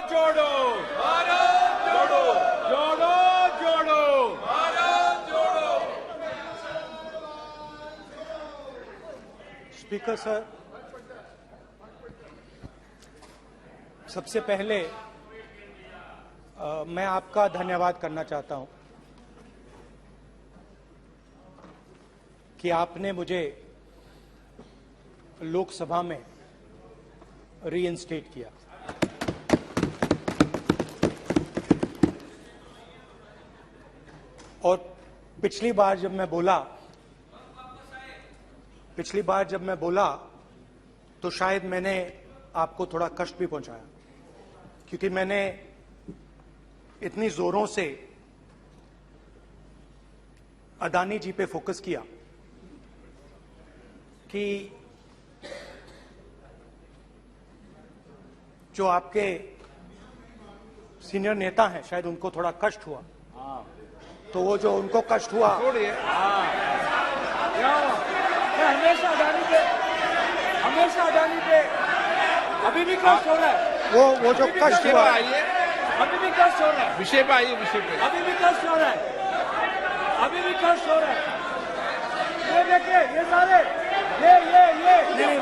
जोड़ो भारत जोड़ो, जोड़ो जोड़ो भारत जोड़ो। स्पीकर सर, सबसे पहले मैं आपका धन्यवाद करना चाहता हूं कि आपने मुझे लोकसभा में रीइंस्टेट किया। और पिछली बार जब मैं बोला तो शायद मैंने आपको थोड़ा कष्ट भी पहुंचाया, क्योंकि मैंने इतनी जोरों से अदानी जी पे फोकस किया कि जो आपके सीनियर नेता हैं शायद उनको थोड़ा कष्ट हुआ। तो वो जो उनको कष्ट हुआ, हमेशा अडानी पे अभी भी कष्ट हो रहा है। वो जो कष्ट हुआ, अभी भी कष्ट हो रहा है। विषय पे आइए, विषय पे। अभी भी कष्ट हो रहा है, अभी भी कष्ट हो रहा है। ये देखिए, ये सारे नहीं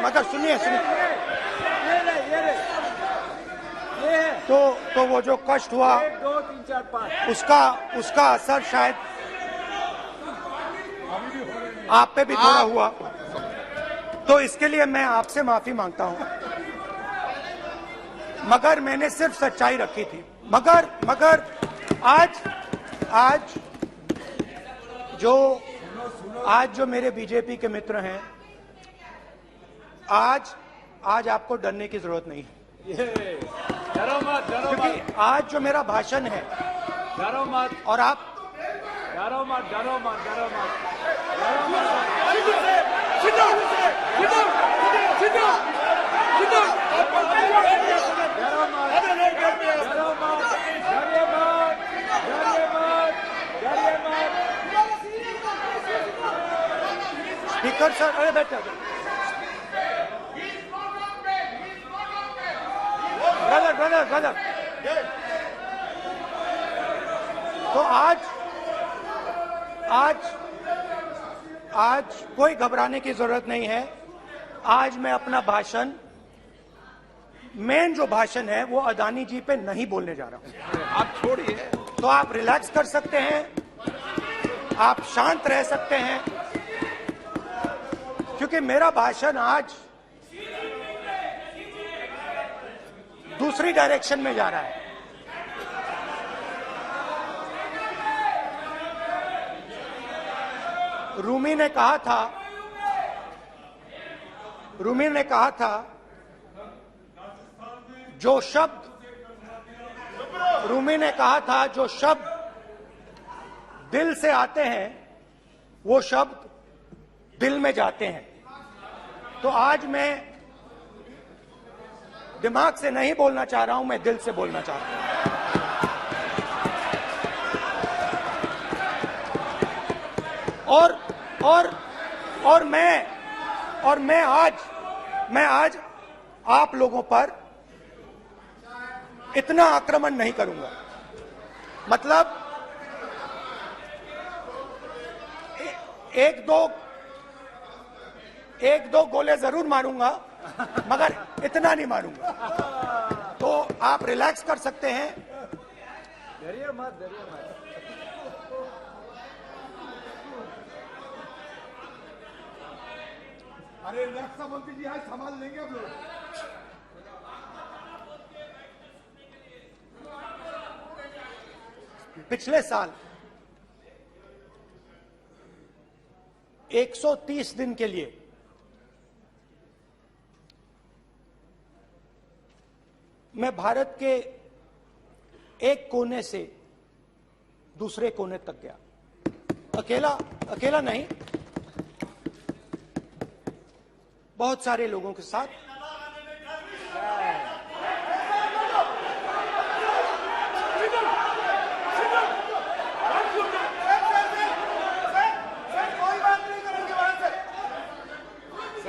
मगर सुनिए तो वो जो कष्ट हुआ 1 2 3 4 5 उसका असर शायद आप पे भी थोड़ा हुआ। तो इसके लिए मैं आपसे माफी मांगता हूं, मगर मैंने सिर्फ सच्चाई रखी थी। मगर आज जो मेरे बीजेपी के मित्र हैं, आज आपको डरने की जरूरत नहीं है, डरो मत, क्योंकि आज जो मेरा भाषण है, डरो मत, और आप डरो मत। स्पीकर सर, अरे बैठो ब्रदर। तो आज कोई घबराने की जरूरत नहीं है। आज मैं अपना भाषण, मेन जो भाषण है वो अदानी जी पे नहीं बोलने जा रहा हूं। आप छोड़िए, तो आप रिलैक्स कर सकते हैं, आप शांत रह सकते हैं, क्योंकि मेरा भाषण आज दूसरी डायरेक्शन में जा रहा है। रूमी ने कहा था जो शब्द दिल से आते हैं वो शब्द दिल में जाते हैं। तो आज मैं दिमाग से नहीं बोलना चाह रहा हूं, मैं दिल से बोलना चाह रहा हूं। और मैं आज आप लोगों पर इतना आक्रमण नहीं करूंगा। मतलब एक दो गोले जरूर मारूंगा, मगर इतना नहीं मारूंगा। तो आप रिलैक्स कर सकते हैं। डरिए मत। अरे रक्षा मंत्री जी आज संभाल लेंगे हम लोग। पिछले साल 130 दिन के लिए मैं भारत के एक कोने से दूसरे कोने तक गया। अकेला नहीं, बहुत सारे लोगों के साथ।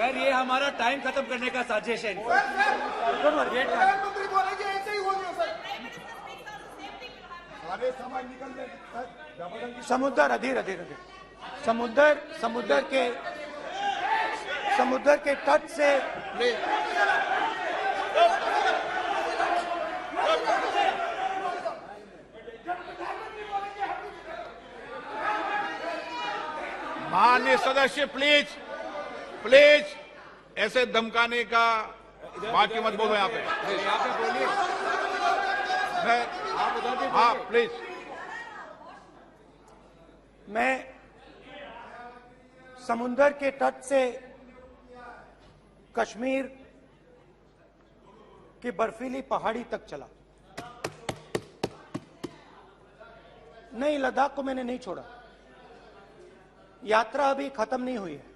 सर ये हमारा टाइम खत्म करने का साजिश है। प्रधानमंत्री बोलेंगे ऐसे ही होंगे सर। सारे समाज निकल जाए। समुद्र अधीर अधीर अधीर समुद्र के तट से माननीय सदस्य प्लीज प्लीज ऐसे धमकाने का बात की मत बोलो यहाँ पे। बोलिए आप उधर भी हाँ प्लीज। मैं समुद्र के तट से कश्मीर की बर्फीली पहाड़ी तक चला। नहीं, लद्दाख को मैंने नहीं छोड़ा। यात्रा अभी खत्म नहीं हुई है,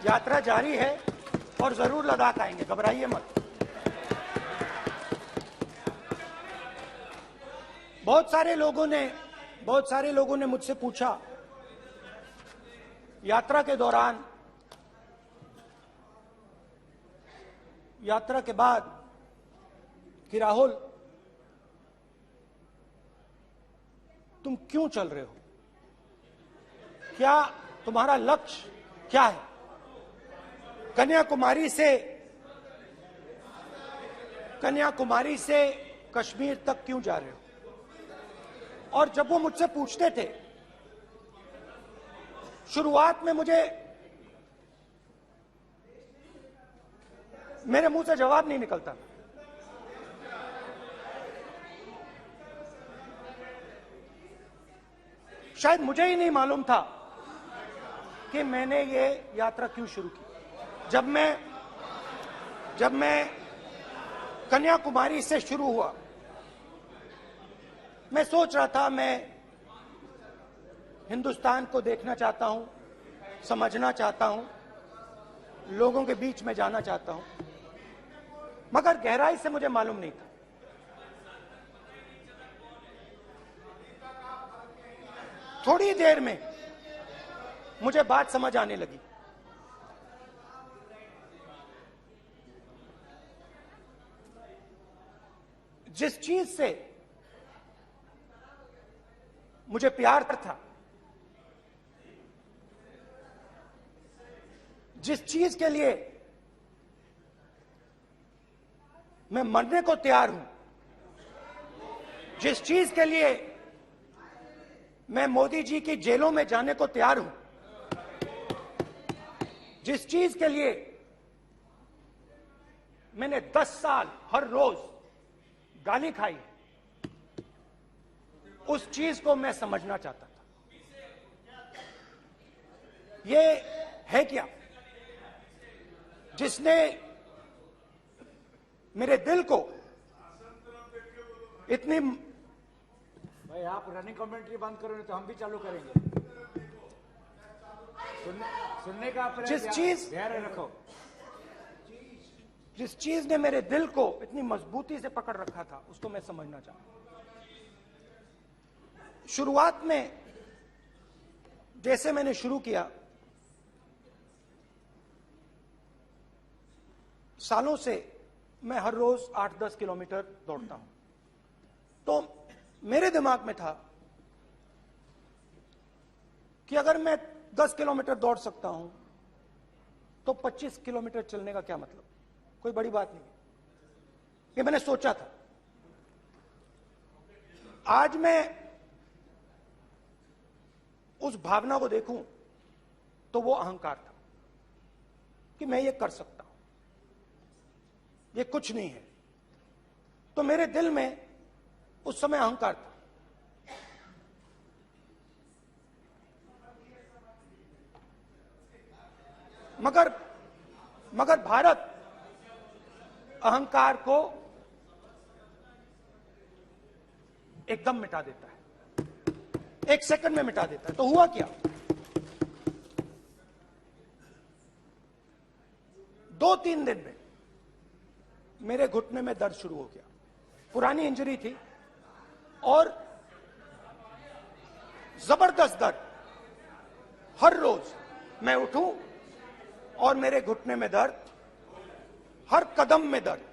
यात्रा जारी है और जरूर लद्दाख आएंगे, घबराइए मत। बहुत सारे लोगों ने मुझसे पूछा यात्रा के दौरान, यात्रा के बाद कि राहुल तुम क्यों चल रहे हो, क्या तुम्हारा लक्ष्य क्या है, कन्याकुमारी से कश्मीर तक क्यों जा रहे हो। और जब वो मुझसे पूछते थे, शुरुआत में मेरे मुंह से जवाब नहीं निकलता। शायद मुझे ही नहीं मालूम था कि मैंने ये यात्रा क्यों शुरू की। जब मैं कन्याकुमारी से शुरू हुआ, मैं सोच रहा था मैं हिंदुस्तान को देखना चाहता हूं, समझना चाहता हूं, लोगों के बीच में जाना चाहता हूं, मगर गहराई से मुझे मालूम नहीं था। थोड़ी देर में मुझे बात समझ आने लगी। जिस चीज से मुझे प्यार था, जिस चीज के लिए मैं मरने को तैयार हूं, जिस चीज के लिए मैं मोदी जी की जेलों में जाने को तैयार हूं, जिस चीज के लिए मैंने 10 साल हर रोज गाली खाई, उस चीज को मैं समझना चाहता था। ये है क्या जिसने मेरे दिल को इतनी। भाई आप रनिंग कमेंट्री बंद करो नहीं तो हम भी चालू करेंगे। सुनने का अपना धैर्य रखो। जिस चीज ने मेरे दिल को इतनी मजबूती से पकड़ रखा था, उसको मैं समझना चाहता। शुरुआत में जैसे मैंने शुरू किया, सालों से मैं हर रोज 8-10 किलोमीटर दौड़ता हूं, तो मेरे दिमाग में था कि अगर मैं 10 किलोमीटर दौड़ सकता हूं तो 25 किलोमीटर चलने का क्या मतलब, कोई बड़ी बात नहीं। ये मैंने सोचा था। आज मैं उस भावना को देखूं तो वो अहंकार था कि मैं ये कर सकता हूं, ये कुछ नहीं है। तो मेरे दिल में उस समय अहंकार था। मगर भारत अहंकार को एकदम मिटा देता है, 1 सेकंड में मिटा देता है। तो हुआ क्या, 2-3 दिन में मेरे घुटने में दर्द शुरू हो गया। पुरानी इंजरी थी और जबरदस्त दर्द। हर रोज मैं उठूं और मेरे घुटने में दर्द, हर कदम में दर्द।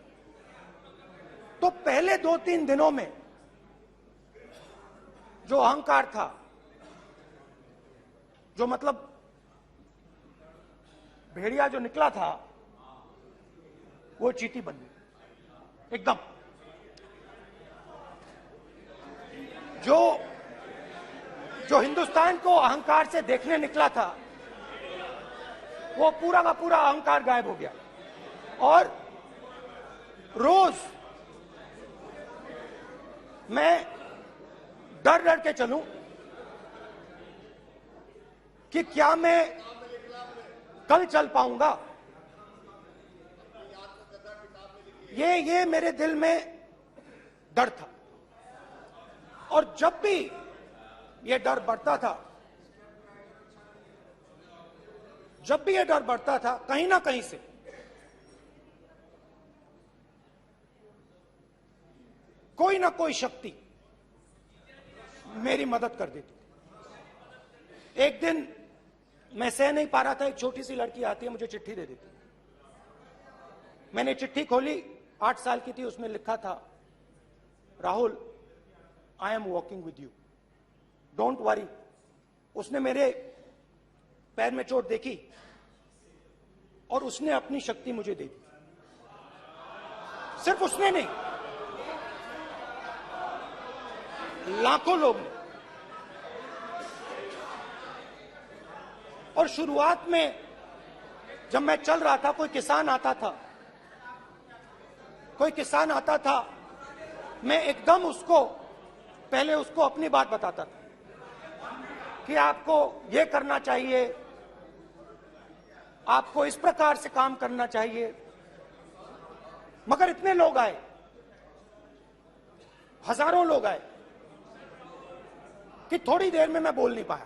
तो पहले 2-3 दिनों में जो अहंकार था, जो मतलब भेड़िया जो निकला था, वो चींटी बन गई एकदम। जो हिंदुस्तान को अहंकार से देखने निकला था, वो पूरा का पूरा अहंकार गायब हो गया। और रोज मैं डर डर के चलूं कि क्या मैं कल चल पाऊंगा। ये मेरे दिल में डर था। और जब भी ये डर बढ़ता था, कहीं ना कहीं से कोई ना कोई शक्ति मेरी मदद कर देती थी। एक दिन मैं सह नहीं पा रहा था, एक छोटी सी लड़की आती है, मुझे चिट्ठी दे देती। मैंने चिट्ठी खोली, 8 साल की थी, उसमें लिखा था, Rahul, I am walking with you, don't worry. उसने मेरे पैर में चोट देखी और उसने अपनी शक्ति मुझे दे दी। सिर्फ उसने नहीं, लाखों लोग ने। और शुरुआत में जब मैं चल रहा था, कोई किसान आता था, मैं एकदम पहले उसको अपनी बात बताता था कि आपको ये करना चाहिए, आपको इस प्रकार से काम करना चाहिए। मगर इतने लोग आए, हजारों लोग आए, कि थोड़ी देर में मैं बोल नहीं पाया।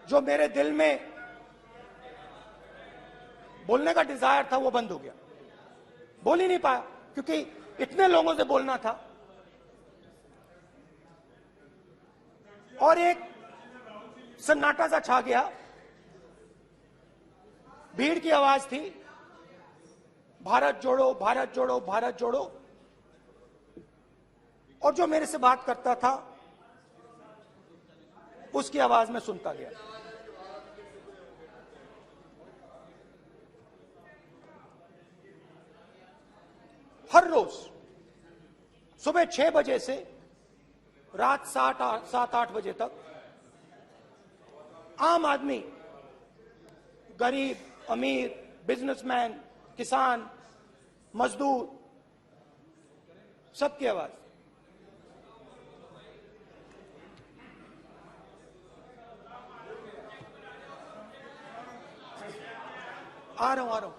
जो मेरे दिल में बोलने का डिजायर था, वो बंद हो गया। बोल ही नहीं पाया, क्योंकि इतने लोगों से बोलना था। और एक सन्नाटा सा छा गया, भीड़ की आवाज थी, भारत जोड़ो, भारत जोड़ो, भारत जोड़ो। और जो मेरे से बात करता था, उसकी आवाज में सुनता गया। हर रोज सुबह 6 बजे से रात 7-8 बजे तक आम आदमी, गरीब, अमीर, बिजनेसमैन, किसान, मजदूर, सबकी आवाज। आ रहा हूं।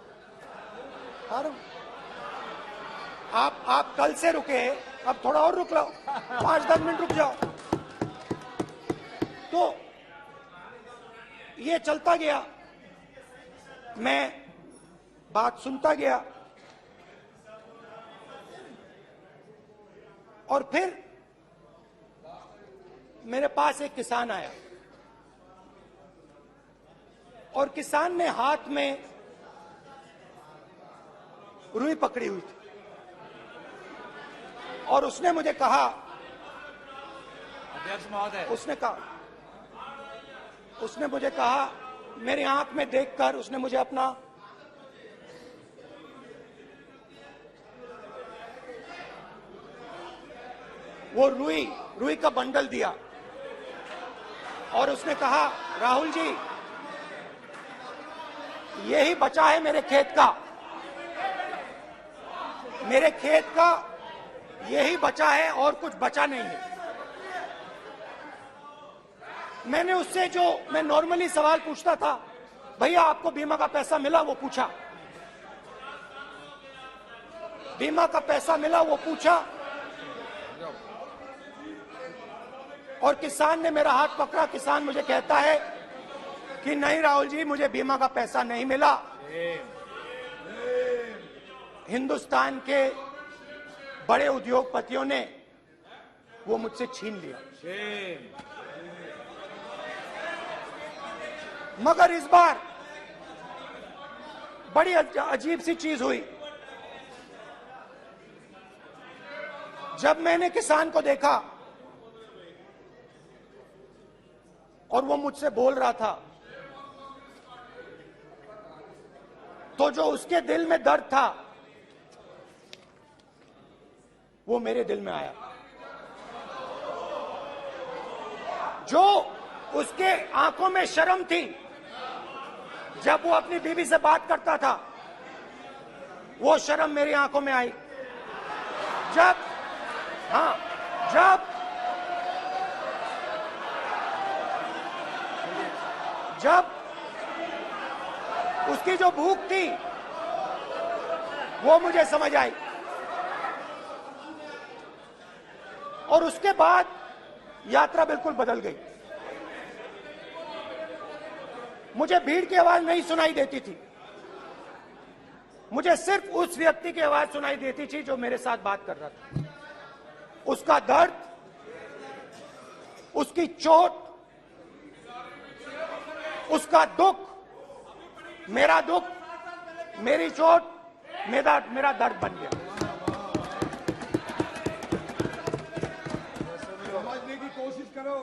आप कल से रुके, अब थोड़ा और रुक लो, 5-10 मिनट रुक जाओ। तो ये चलता गया, मैं बात सुनता गया। और फिर मेरे पास एक किसान आया, और किसान ने हाथ में रुई पकड़ी हुई थी, और उसने मुझे कहा, अध्यक्ष महोदय, उसने मुझे कहा, मेरी आंख में देखकर उसने मुझे अपना वो रुई का बंडल दिया, और उसने कहा, राहुल जी, यही बचा है मेरे खेत का यही बचा है, और कुछ बचा नहीं है। मैंने उससे, जो मैं नॉर्मली सवाल पूछता था, भैया आपको बीमा का पैसा मिला, वो पूछा। बीमा का पैसा मिला, वो पूछा। और किसान ने मेरा हाथ पकड़ा। किसान मुझे कहता है कि नहीं राहुल जी, मुझे बीमा का पैसा नहीं मिला, हिंदुस्तान के बड़े उद्योगपतियों ने वो मुझसे छीन लिया। मगर इस बार बड़ी अजीब सी चीज हुई। जब मैंने किसान को देखा और वो मुझसे बोल रहा था, तो जो उसके दिल में दर्द था वो मेरे दिल में आया। जो उसके आंखों में शर्म थी जब वो अपनी बीवी से बात करता था, वो शर्म मेरी आंखों में आई। जब उसकी जो भूख थी वो मुझे समझ आई। और उसके बाद यात्रा बिल्कुल बदल गई। मुझे भीड़ की आवाज नहीं सुनाई देती थी, मुझे सिर्फ उस व्यक्ति की आवाज सुनाई देती थी जो मेरे साथ बात कर रहा था। उसका दर्द, उसकी चोट, उसका दुख, मेरा दुख, मेरी चोट, मेरा दर्द बन गया। समझने की कोशिश करो।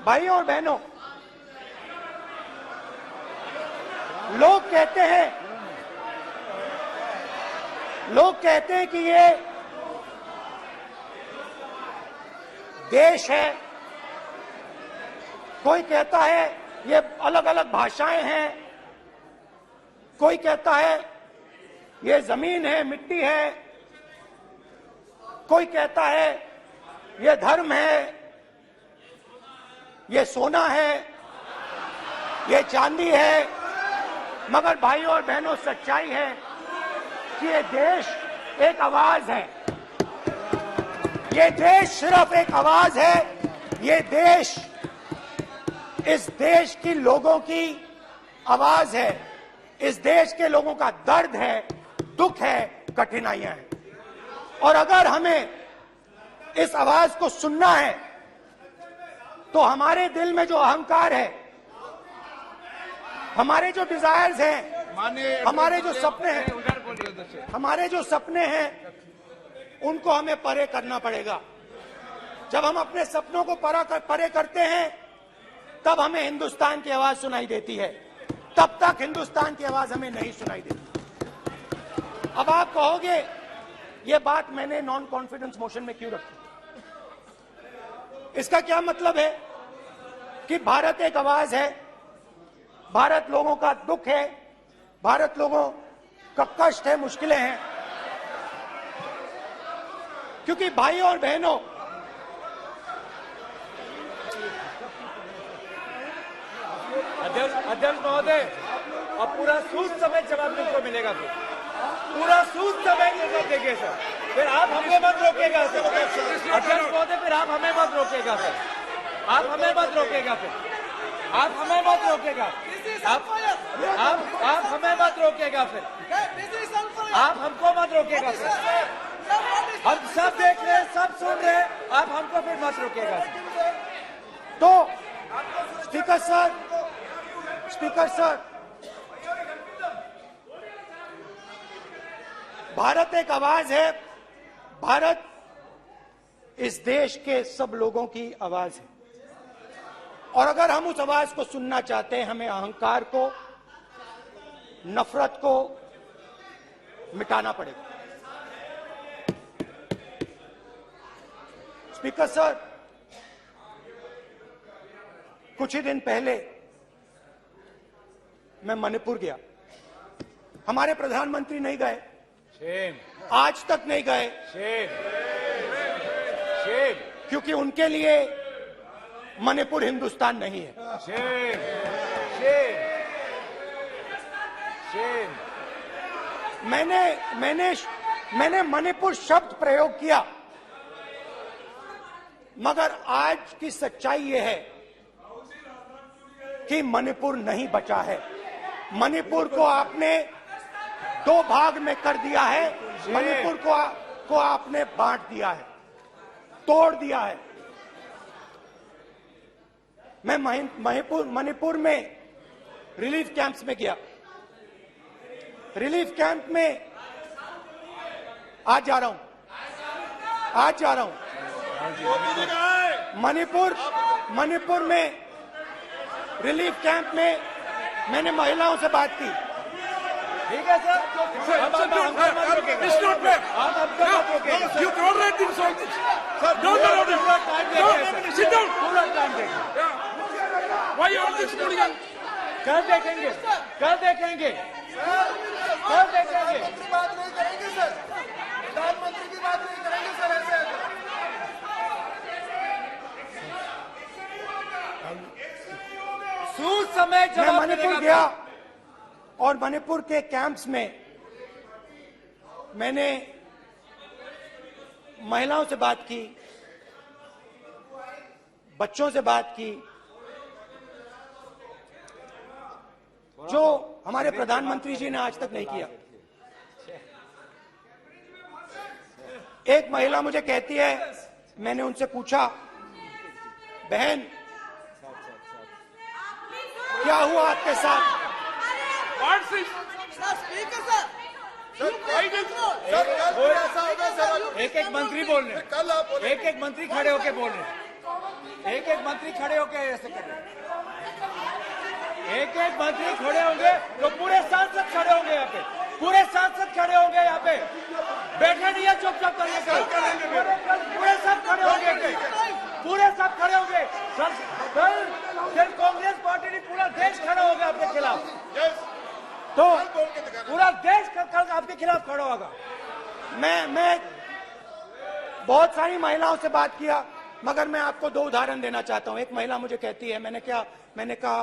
भाइयों और बहनों, लोग कहते हैं कि ये देश है, कोई कहता है ये अलग अलग भाषाएं हैं, कोई कहता है ये जमीन है, मिट्टी है, कोई कहता है ये धर्म है, ये सोना है, ये चांदी है। मगर भाइयों और बहनों, सच्चाई है कि ये देश एक आवाज है। ये देश सिर्फ एक आवाज है। ये देश, इस देश की लोगों की आवाज है। इस देश के लोगों का दर्द है, दुख है, कठिनाइयां हैं। और अगर हमें इस आवाज को सुनना है तो हमारे दिल में जो अहंकार है, हमारे जो डिजायर्स हैं, हमारे जो सपने हैं, उनको हमें परे करना पड़ेगा। जब हम अपने सपनों को परे करते हैं तब हमें हिंदुस्तान की आवाज सुनाई देती है, तब तक हिंदुस्तान की आवाज हमें नहीं सुनाई देती। अब आप कहोगे ये बात मैंने नॉन कॉन्फिडेंस मोशन में क्यों रखी? इसका क्या मतलब है कि भारत एक आवाज है, भारत लोगों का दुख है, भारत लोगों का कष्ट है, मुश्किलें हैं। क्योंकि भाइयों और बहनों, अध्यक्ष महोदय, अब पूरा सूद समेत जवाब तुमको मिलेगा। फिर पूरा सूद समेत जवाब देंगे सर। फिर आप हमें मत रोकेगा सर। अध्यक्ष महोदय, फिर आप हमें मत रोकेगा सर। आप हमें मत रोकेगा। फिर आप हमें मत रोकेगा। आप हमें मत रोकेगा। फिर आप हमको मत रोकेगा। फिर हम सब देख रहे हैं, सब सुन रहे हैं, आप हमको फिर मत रोकेगा। तो स्पीकर सर, भारत एक आवाज है। भारत इस देश के सब लोगों की आवाज है। और अगर हम उस आवाज को सुनना चाहते हैं, हमें अहंकार को, नफरत को मिटाना पड़ेगा। स्पीकर सर, कुछ ही दिन पहले मैं मणिपुर गया। हमारे प्रधानमंत्री नहीं गए, आज तक नहीं गए, क्योंकि उनके लिए मणिपुर हिंदुस्तान नहीं है। मैंने मणिपुर शब्द प्रयोग किया, मगर आज की सच्चाई यह है कि मणिपुर नहीं बचा है। मणिपुर को आपने दो भाग में कर दिया है। मणिपुर को आपने बांट दिया है, तोड़ दिया है। मैं मणिपुर में रिलीफ कैंप्स में गया। रिलीफ कैंप में आज जा रहा हूं। मणिपुर में रिलीफ कैंप में मैंने महिलाओं से बात की। ठीक है सर, अब हमको मत रोकेगा। It's not fair. आप हमको मत रोकेगा। You tolerate insults. Sir, Don't allow this. पूरा टाइम No, देंगे sit down. पूरा टाइम देंगे। Yeah. Why you all this hooligan? कल देखेंगे। बात नहीं करेंगे सर, प्रधानमंत्री की बात नहीं करेंगे सर ऐसे। सूद समय मैं जवाब मणिपुर मिलेगा। गया और मणिपुर के कैंप्स में मैंने महिलाओं से बात की, बच्चों से बात की, जो हमारे प्रधानमंत्री जी ने आज तक नहीं किया। एक महिला मुझे कहती है, मैंने उनसे पूछा, बहन क्या हुआ आपके साथ? What's this? सर कल ऐसा होगा सर, एक एक मंत्री बोल रहे हैं। कल आप बोले एक एक मंत्री खड़े होके बोल रहे हैं। एक एक मंत्री खड़े होके ऐसे कर रहे हैं। एक एक मंत्री खड़े होंगे तो पूरे सांसद खड़े होंगे यहाँ पे। पूरे सांसद खड़े होंगे यहाँ पे। बैठे नहीं है चुपचाप करिए। पूरे सब खड़े होंगे। पूरे सब खड़े होंगे। कल कांग्रेस पार्टी ने पूरा देश खड़ा होगा आपके खिलाफ। तो पूरा देश कल आपके खिलाफ खड़ा होगा। मैं बहुत सारी महिलाओं से बात किया, मगर मैं आपको दो उदाहरण देना चाहता हूं। एक महिला मुझे कहती है, मैंने कहा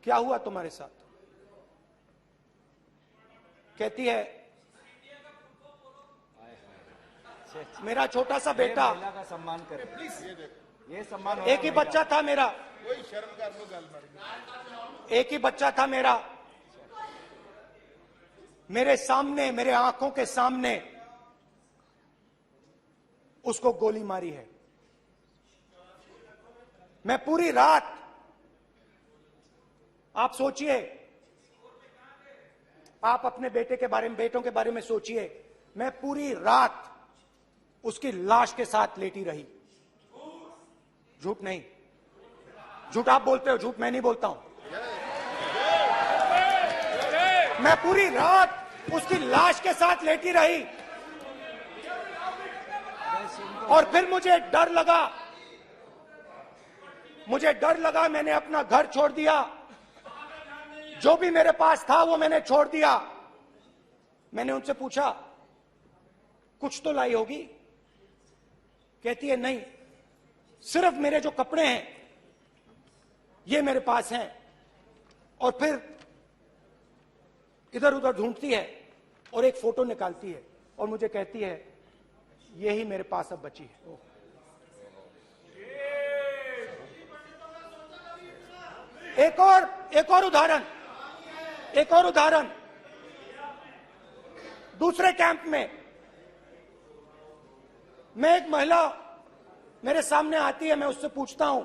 क्या हुआ तुम्हारे साथ? कहती है, मेरा छोटा सा बेटा, महिला का सम्मान करें प्लीज। ये सम्मान एक ही बच्चा था मेरा, कोई शर्म कर लो गल मैडम। एक ही बच्चा था मेरा, मेरे सामने, मेरे आंखों के सामने उसको गोली मारी है। मैं पूरी रात, आप सोचिए, आप अपने बेटों के बारे में सोचिए, मैं पूरी रात उसकी लाश के साथ लेटी रही। झूठ नहीं, झूठ आप बोलते हो, झूठ मैं नहीं बोलता हूं। मैं पूरी रात उसकी लाश के साथ लेटी रही और फिर मुझे डर लगा, मैंने अपना घर छोड़ दिया, जो भी मेरे पास था वो मैंने छोड़ दिया। मैंने उनसे पूछा, कुछ तो लाई होगी? कहती है, नहीं, सिर्फ मेरे जो कपड़े हैं ये मेरे पास हैं। और फिर इधर उधर ढूंढती है और एक फोटो निकालती है और मुझे कहती है, यही मेरे पास अब बची है। एक और उदाहरण, दूसरे कैंप में मैं, एक महिला मेरे सामने आती है, मैं उससे पूछता हूं,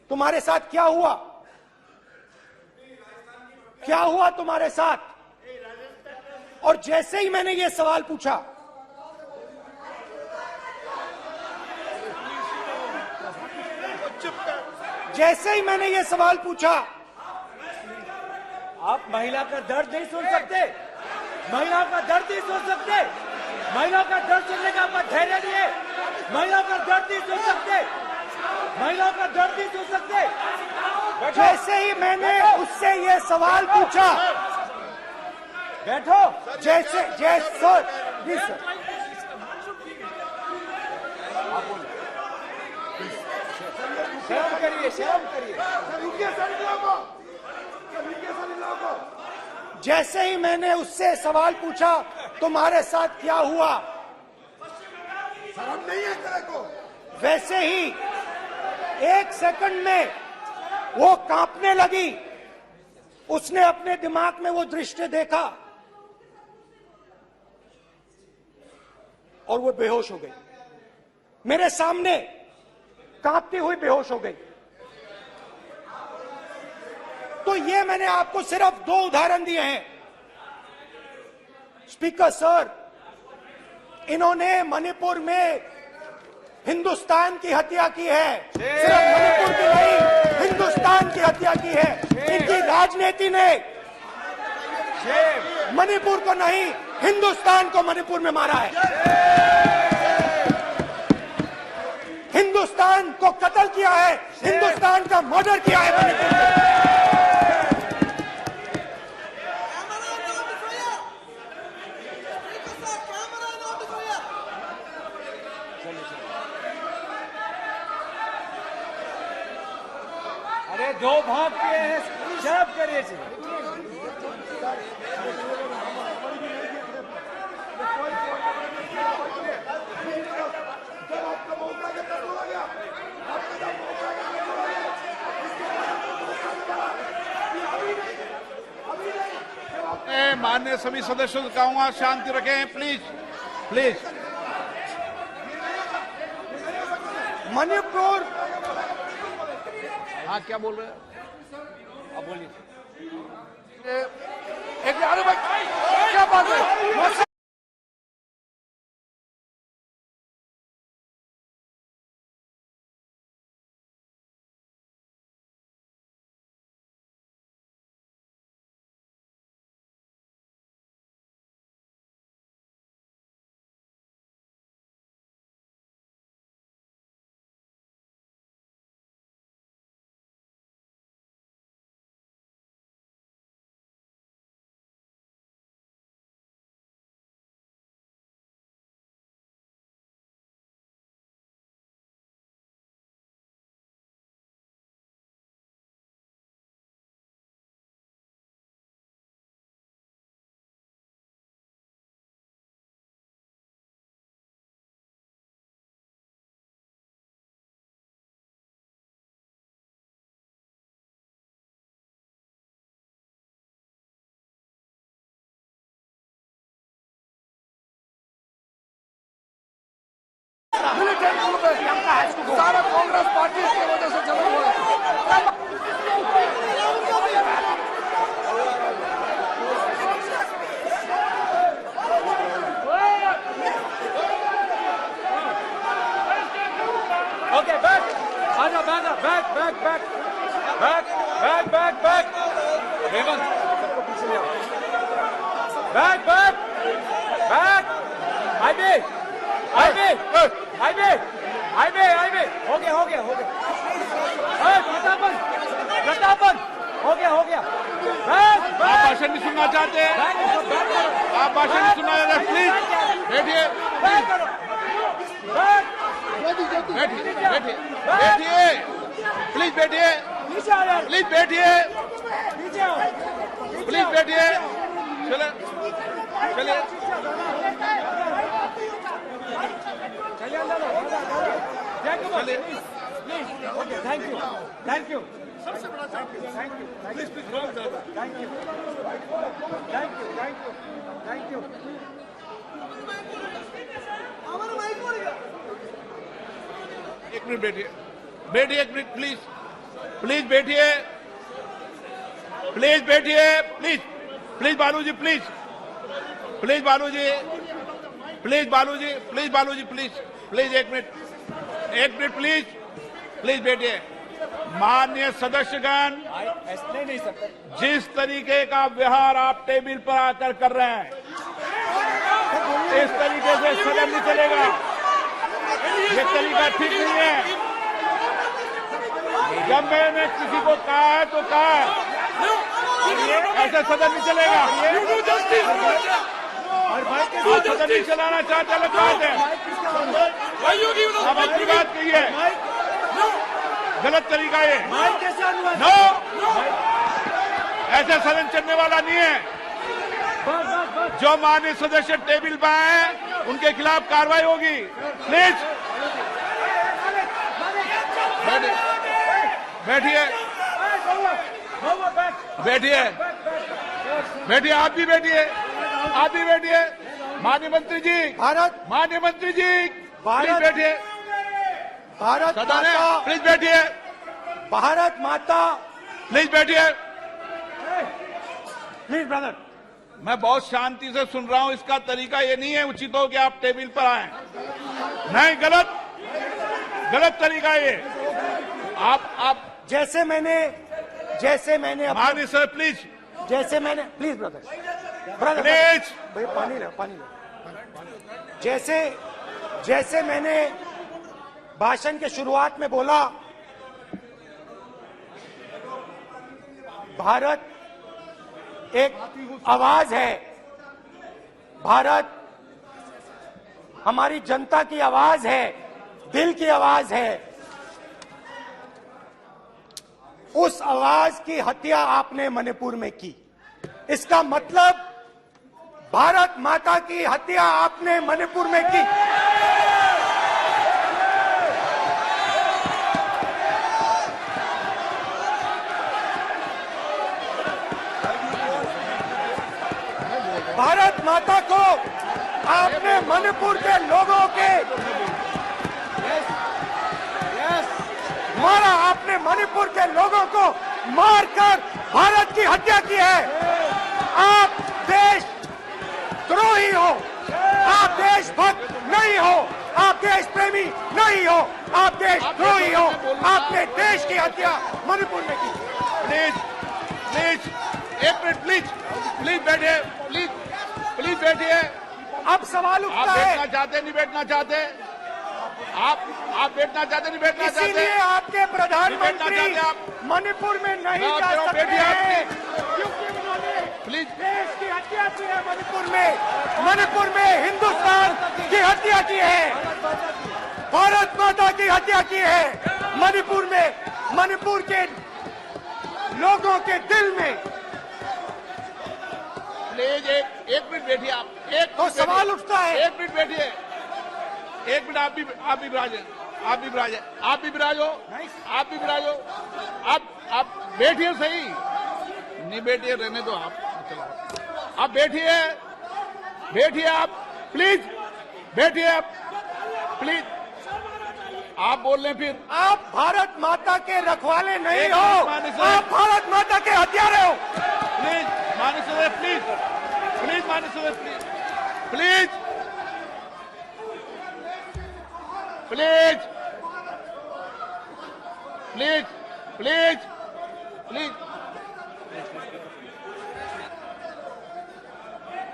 तुम्हारे साथ क्या हुआ? क्या हुआ तुम्हारे साथ? और जैसे ही मैंने ये सवाल पूछा, आप महिला का दर्द नहीं सुन सकते। महिला का दर्द नहीं सुन सकते। महिला का दर्द सुनने का आपका धैर्य नहीं है। महिला का दर्द नहीं सुन सकते। महिला का दर्द नहीं सुन सकते। जैसे ही मैंने उससे ये सवाल पूछा, बैठो। जैसे जी सर, शर्म करिए। जैसे ही मैंने उससे सवाल पूछा, तुम्हारे साथ क्या हुआ, शर्म नहीं है तेरे को? वैसे ही 1 सेकंड में वो कांपने लगी। उसने अपने दिमाग में वो दृश्य देखा और वो बेहोश हो गई मेरे सामने। कांपती हुई बेहोश हो गई। तो ये मैंने आपको सिर्फ 2 उदाहरण दिए हैं। स्पीकर सर, इन्होंने मणिपुर में हिंदुस्तान की हत्या की है, सिर्फ मणिपुर की नहीं, हिंदुस्तान की हत्या की है। इनकी राजनीति ने मणिपुर को नहीं, हिंदुस्तान को मणिपुर में मारा है। हिंदुस्तान को कत्ल किया है, हिंदुस्तान का मर्डर किया है मणिपुर में। अरे 2 भाग किए हैं, शर्म करिए जी। माननीय सभी सदस्यों से कहूंगा शांति रखें, प्लीज प्लीज। मणिपुर, हाँ क्या बोल रहे हैं? अब बोलिए। एक अरे भाई क्या बात है? सारा कांग्रेस पार्टी की वजह से चला हुआ है। ओके, बैक आजा, बैक हेमंत सबको पीछे ले आओ। बैक हाईवे हो गया प्रतापन हो गया। आप भाषण नहीं सुनना चाहते? आप भाषण नहीं सुनना चाहते? प्लीज बैठिए, प्लीज बैठिए। चलिए थैंक यू। एक मिनट बैठिए, एक मिनट प्लीज बैठिए, प्लीज बालू जी, एक मिनट प्लीज बैठिए। माननीय सदस्यगण, ऐसे नहीं सकते। जिस तरीके का व्यवहार आप टेबल पर आकर कर रहे हैं, इस तरीके से सदन नहीं चलेगा। ये तरीका ठीक नहीं है। जब मैंने किसी को कहा है तो कहा है, ऐसे सदन नहीं चलेगा। आप सदन नहीं चलाना चाहते, अलग बात है। अब अपनी बात कहिए, गलत तरीका ये। नो, ऐसा सदन चलने वाला नहीं है। जो माननीय सदस्य टेबल पर आए उनके खिलाफ कार्रवाई होगी। प्लीज बैठिए, आप भी बैठिए। माननीय मंत्री जी, भारत प्लीज बैठिए। भारत सदन है, माता, प्लीज बैठिए, भारत माता, प्लीज बैठिए। Please brother. मैं बहुत शांति से सुन रहा हूं, इसका तरीका ये नहीं है उचित हो कि आप टेबल पर आए। नहीं, गलत तरीका ये। आप जैसे मैंने माननीय sir please please brother please भाई पानी ले। जैसे मैंने भाषण के शुरुआत में बोला, भारत एक आवाज है, भारत हमारी जनता की आवाज है, दिल की आवाज है। उस आवाज की हत्या आपने मणिपुर में की। इसका मतलब भारत माता की हत्या आपने मणिपुर में की। भारत माता को आपने मणिपुर के लोगों के मारा, आपने मणिपुर के लोगों को मारकर भारत की हत्या की है। आप देश द्रोही हो, आप देशभक्त नहीं हो, आप देश प्रेमी नहीं हो, आप देशद्रोही हो। आपने देश की हत्या मणिपुर में की। प्लीज एक मिनट, प्लीज बैठिए, प्लीज बैठिए। अब सवाल आप उठता है, बैठना चाहते नहीं बैठना चाहते, आप बैठना चाहते नहीं बैठना चाहते, इसीलिए आपके प्रधानमंत्री चाहते आप। में नहीं मैं जा कह रहा हूं, सकते बैठिए हैं, क्योंकि उन्होंने प्लीज। देश की हत्या की है। मणिपुर में हिंदुस्तान की हत्या की है, भारत माता की हत्या की है। मणिपुर में, मणिपुर के लोगों के दिल में। प्लीज एक मिनट बैठिए आप, तो सवाल उठता है, एक मिनट बैठिए, एक मिनट। आप भी विराजे, आप भी विराजो, आप बैठिए सही, नहीं बैठिए रहने दो आप बैठिए आप, प्लीज बैठिए आप, प्लीज। आप बोल रहे फिर आप भारत माता के रखवाले नहीं एक हो, मिनट माननीय सर। आप भारत माता के हत्यारे हो। प्लीज माननीय सदस्य, प्लीज माननीय सदस्य, प्लीज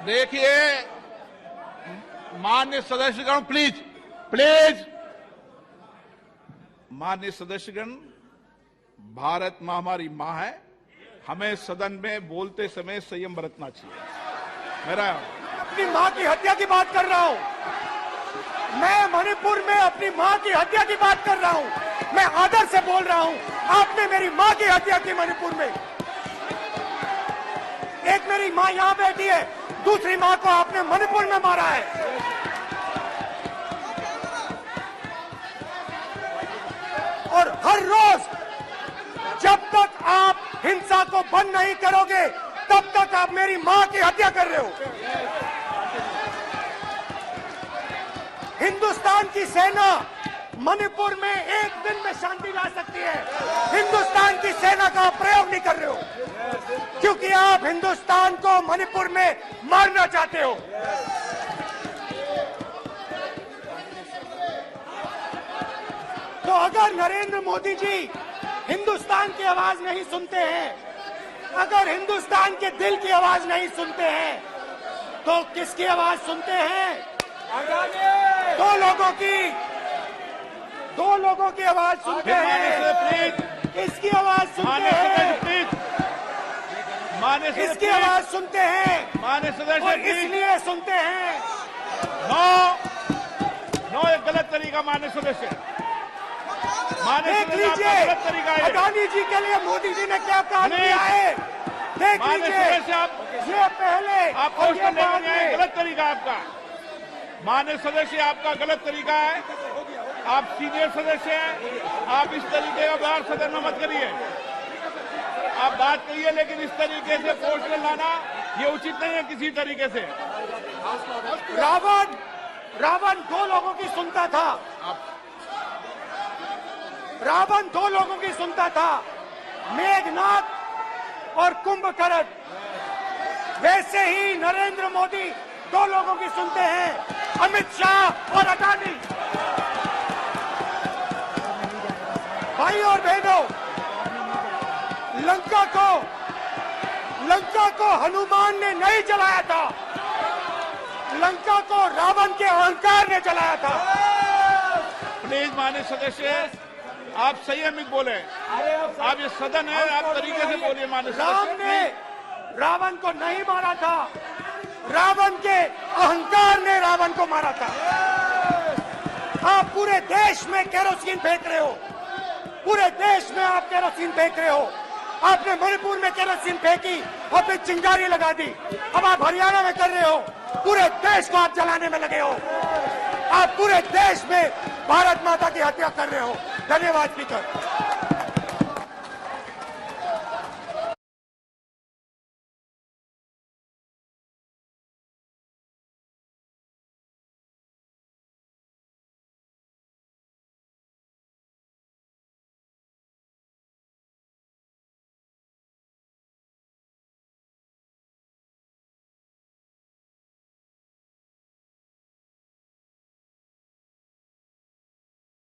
देखिए माननीय सदस्यगण, प्लीज माननीय सदस्यगण, भारत मां हमारी मां है, हमें सदन में बोलते समय संयम बरतना चाहिए। मेरा अपनी मां की हत्या की बात कर रहा हूं, मैं मणिपुर में अपनी मां की हत्या की बात कर रहा हूं, मैं आदर से बोल रहा हूं। आपने मेरी मां की हत्या की मणिपुर में। एक मेरी मां यहां बैठी है, दूसरी मां को आपने मणिपुर में मारा है। और हर रोज जब तक आप हिंसा को बंद नहीं करोगे, तब तक आप मेरी मां की हत्या कर रहे हो। हिंदुस्तान की सेना मणिपुर में एक दिन में शांति ला सकती है, हिंदुस्तान की सेना का आप प्रयोग नहीं कर रहे हो, क्योंकि आप हिंदुस्तान को मणिपुर में मारना चाहते हो। तो अगर नरेंद्र मोदी जी हिंदुस्तान की आवाज नहीं सुनते हैं, अगर हिंदुस्तान के दिल की आवाज नहीं सुनते हैं, तो किसकी आवाज सुनते हैं? दो लोगों की आवाज सुनते हैं। इसकी आवाज सुनते हैं, इसकी आवाज सुनते हैं, माननीय सदस्य, और इसलिए सुनते हैं। नो एक गलत तरीका माननीय सदस्य, देख लीजिए गलत तरीका है। अडानी जी के लिए मोदी जी ने क्या काम किया है, देख लीजिए। ये पहले आप और ये बाद में। गलत तरीका आपका, माननीय सदस्य आपका गलत तरीका है। आप सीनियर सदस्य हैं, आप इस तरीके का व्यवहार सदन में मत करिए। आप बात करिए, लेकिन इस तरीके से पोस्टर लाना ये उचित नहीं है किसी तरीके से। रावण दो लोगों की सुनता था, रावण दो लोगों की सुनता था, मेघनाथ और कुंभकर्ण। वैसे ही नरेंद्र मोदी दो लोगों की सुनते हैं, अमित शाह और अडानी। भाई और बहनों, लंका को हनुमान ने नहीं जलाया था, लंका को रावण के अहंकार ने जलाया था। प्लीज माननीय सदस्य, आप संयमित बोले। आप ये सदन है, आप तरीके से बोलिए माननीय राम सदस्य। ने रावण को नहीं मारा था, रावण के अहंकार ने रावण को मारा था। आप पूरे देश में केरोसिन फेंक रहे हो, पूरे देश में आप केरोसिन फेंक रहे हो। आपने मणिपुर में केरोसिन फेंकी, अपनी चिंगारी लगा दी। अब आप हरियाणा में कर रहे हो, पूरे देश को आप जलाने में लगे हो। आप पूरे देश में भारत माता की हत्या कर रहे हो। धन्यवाद स्पीकर।